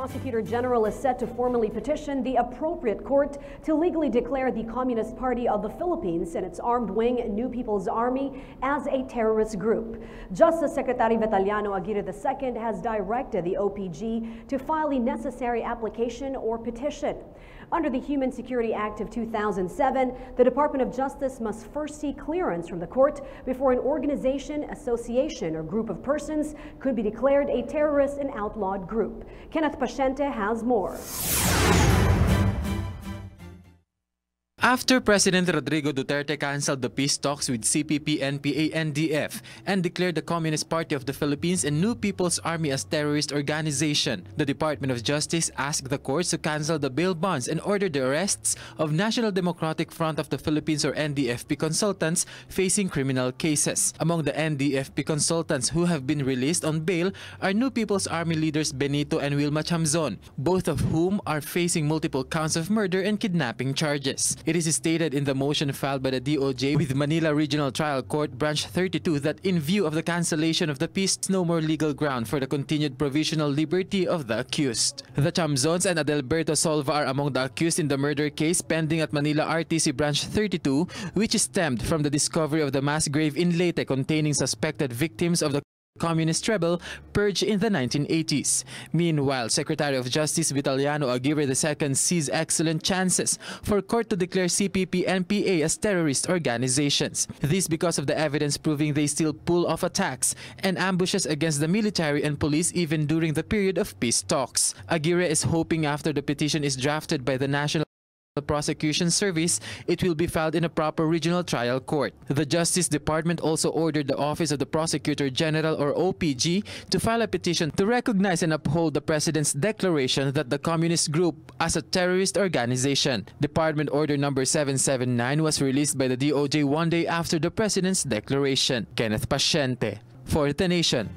Prosecutor General is set to formally petition the appropriate court to legally declare the Communist Party of the Philippines and its armed wing, New People's Army, as a terrorist group. Justice Secretary Vitaliano Aguirre II has directed the OPG to file the necessary application or petition. Under the Human Security Act of 2007, the Department of Justice must first seek clearance from the court before an organization, association, or group of persons could be declared a terrorist and outlawed group. Kenneth Paciente has more. After President Rodrigo Duterte canceled the peace talks with CPP-NPA NDF and declared the Communist Party of the Philippines and New People's Army as terrorist organization, the Department of Justice asked the courts to cancel the bail bonds and ordered the arrests of National Democratic Front of the Philippines or NDFP consultants facing criminal cases. Among the NDFP consultants who have been released on bail are New People's Army leaders Benito and Wilma Chamzon, both of whom are facing multiple counts of murder and kidnapping charges. It is stated in the motion filed by the DOJ with Manila Regional Trial Court Branch 32 that in view of the cancellation of the peace, no more legal ground for the continued provisional liberty of the accused. The Chamzons and Adelberto Solva are among the accused in the murder case pending at Manila RTC Branch 32, which stemmed from the discovery of the mass grave in Leyte containing suspected victims of the Communist rebel purge in the 1980s. Meanwhile, Secretary of Justice Vitaliano Aguirre II sees excellent chances for court to declare CPP-NPA as terrorist organizations. This because of the evidence proving they still pull off attacks and ambushes against the military and police even during the period of peace talks. Aguirre is hoping after the petition is drafted by the National Prosecution Service, it will be filed in a proper regional trial court. The Justice Department also ordered the Office of the Prosecutor General or OPG to file a petition to recognize and uphold the President's declaration that the communist group as a terrorist organization. Department Order number 779 was released by the DOJ one day after the President's declaration. Kenneth Paciente for The Nation.